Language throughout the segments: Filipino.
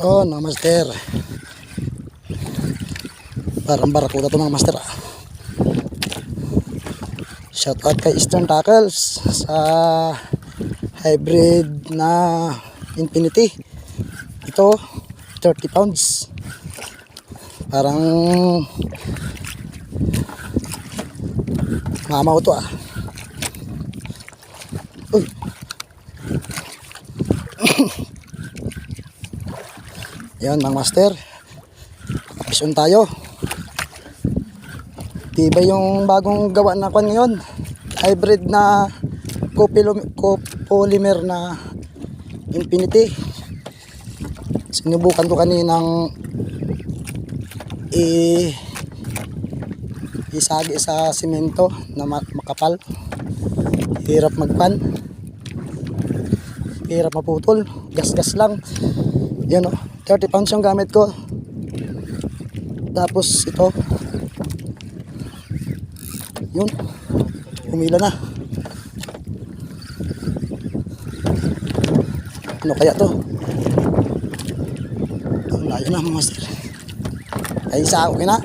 Oh, mga master. Parang barakuda to mga master. Shout out kay Eastern Tackles sa hybrid na Infinity. Ito 30 pounds. Parang mamaw to Uy. Yan mga master, kapison tayo. Diba yung bagong gawa na kwan ngayon, hybrid na copolymer na Infinity. Sinubukan ko kaninang isagi sa simento na makapal. Hirap magpan, hirap maputol, gas-gas lang. Yan 30 pounds yung gamit ko. Tapos ito, yun, humila na. Ano kaya to? Ang layo na mga master. Ay sa ako na.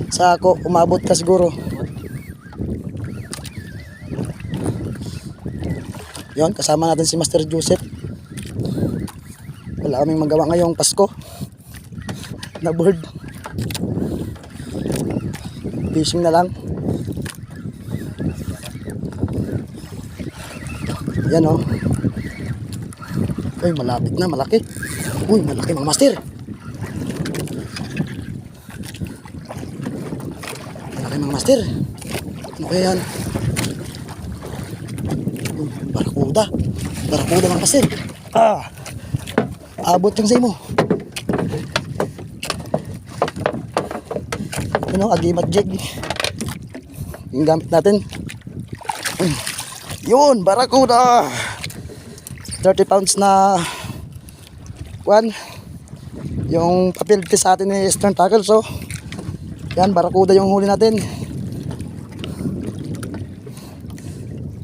Sa ako umabot ka siguro. Yun, kasama natin si Master Joseph. Wala kaming magawa ngayong Pasko. Na board. Fishing na lang. Yan Ay, malapit na, malaki. Uy, malaki mga master. Malaki mga master. Ano kaya yan? Uy, barakuda. Barakuda mga master. Abot yung say mo. Agimat jig. Yung gamit natin. Yun, barakuda. 30 pounds na kwan. Yung papel sa atin ni Eastern Tackles. So, yan, barakuda yung huli natin.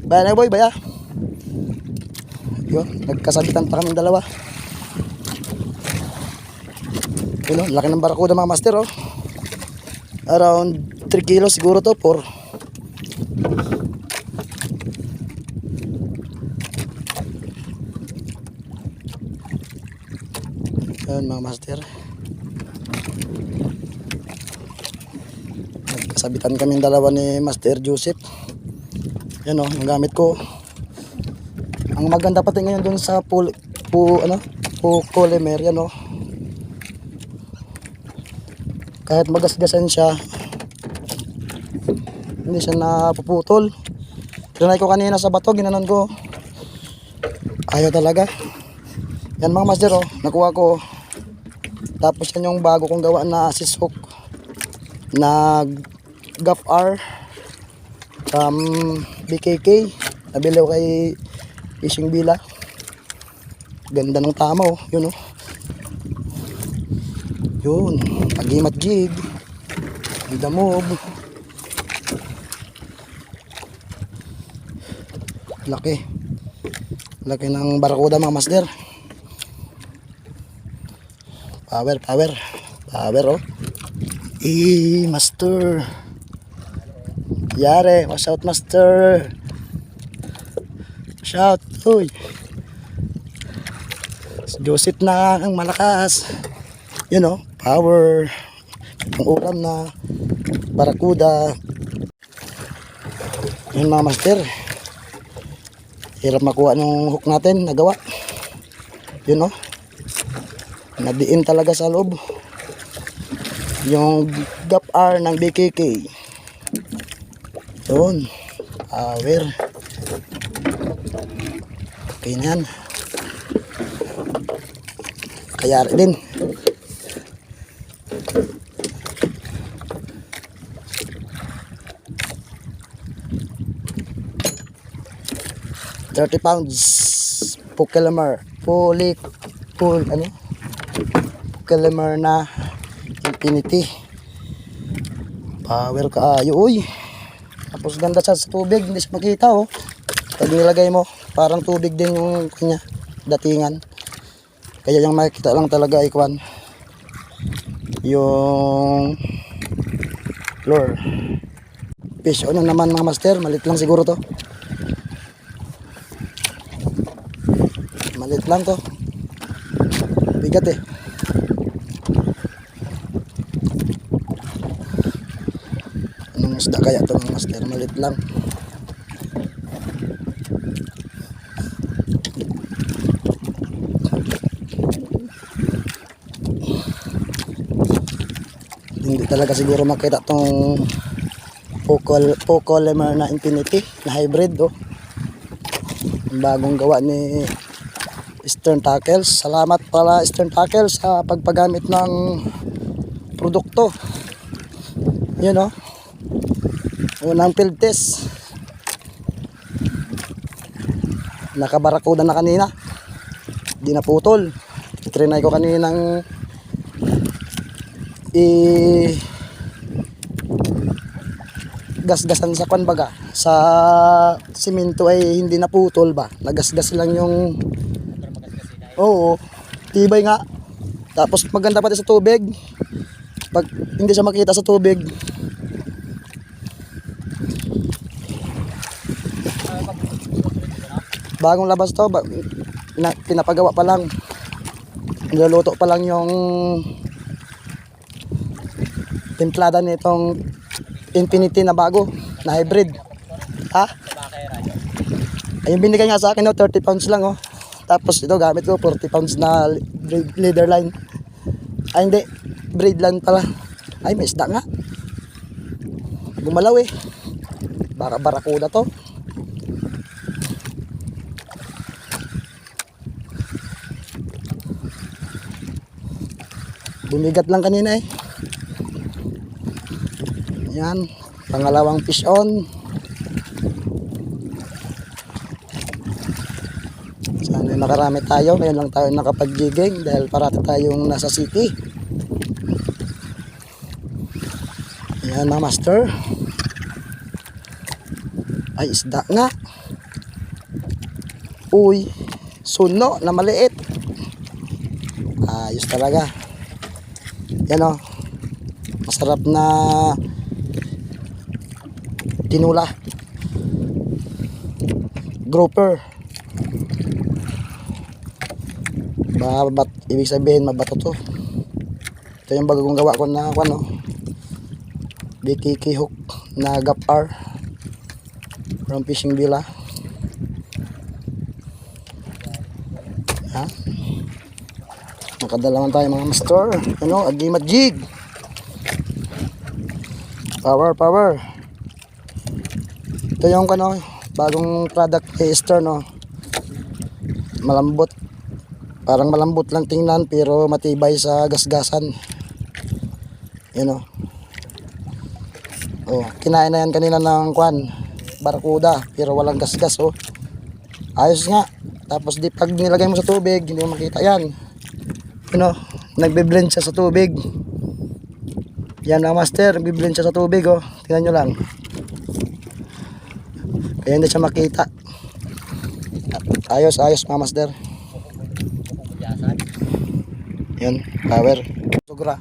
Baya na boy, baya. Yun, nagkasabitan pa kami dalawa. Yun, laki ng barakuda mga master. Around 3 kilos siguro to, 4. Yan mga master. Nagkasabitan kaming dalawa ni Master Joseph. Yan ang gamit ko. Ang maganda pati ngayon dun sa polymer yan kahit magasgasan siya, hindi siya napuputol. Trinay ko kanina sa bato, ginanon ko. Ayaw talaga. Yan mga master nakuha ko. Tapos yan yung bago kong gawa na assist hook na Gap R from BKK. Nabili ko kay Fishing Bila. Ganda ng tama yun yun, agimat jig. Gida move. Laki. Laki ng barakuda mga master. Power, power. Power master. Yare, watch out master. Shout, uy. Si Joseph na ang malakas. Yun power. Ang ulam na barakuda. Yun mga master. Hirap makuha ng hook natin, nagawa. Yun nadiin talaga sa loob. Yung Gap R ng BKK. Yun. Power. Okay na yan. Kayari din. $30 pounds polymer polymer na Infinity. Power kaayo tapos ganda sa tubig, hindi siya makita pag nilagay mo parang tubig din yung kanya datingan. Kaya yung makikita lang talaga ay kwan, yung lure. Fish on na naman mga master, malit lang siguro to. Malit lang to. Bigat eh. Anong isda kaya to mga master? Malit lang. Hindi talaga siguro makita tong Pocolemer na Infinity na hybrid oh. Ang bagong gawa ni Eastern Tackles. Salamat pala Eastern Tackles sa pagpagamit ng produkto. Yun oh. Unang field test. Nakabarakuda na kanina. Di naputol. Trinay ko kaninang gasgasan sa kwan baga sa simento ay hindi naputol ba, nagasgas lang yung oo, tibay nga. Tapos maganda pati sa tubig pag hindi siya makita sa tubig. Bagong labas to, pinapagawa pa lang, niluluto pa lang yung templada nitong Infinity na bago na hybrid. Ha? Ayun binigay nga sa akin, no, 30 pounds lang oh. Tapos ito gamit ko 40 pounds na leader line. Ay hindi, braid line pala. Ay may isda nga. Gumalaw eh. Baka barakuda to. Bumigat lang kanina eh. Yan, pangalawang fish on. Sana nakarami tayo. Ngayon lang tayo nakapag-jigging dahil parati tayong nasa city. Yan mga master. Ay isda nga. Uy, suno na maliit. Ayos talaga. Yan o. Masarap na tinula. Grouper. Mabat, ibig sabihin mabato to. Ito yung bagong gawa ko na ano, BKK hook na gap-R from Fishing Villa. Ha? Nakadalaman tayo mga master. Ano, agimat jig. Power, power. Ito yung ano, bagong product kay Eastern no. Malambot. Parang malambot lang tingnan pero matibay sa gasgasan. Yan o. Oh, kinain na yan kanina ng kwan, barakuda, pero walang gasgas oh. Ayos nga. Tapos di pag nilagay mo sa tubig, hindi mo makita yan. You know, nagbe-blend siya sa tubig. Yan mga master, nagbe-blend siya sa tubig oh. Tingnan nyo lang. Kaya hindi siya makita. Ayos, ayos mga master. Yun, power. Sugra.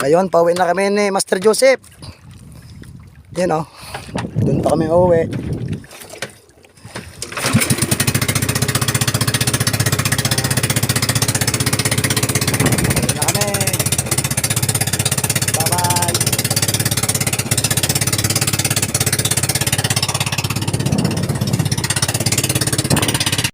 Ngayon, pauwi na kami ni Master Joseph. Yan o. Doon pa kami uuwi.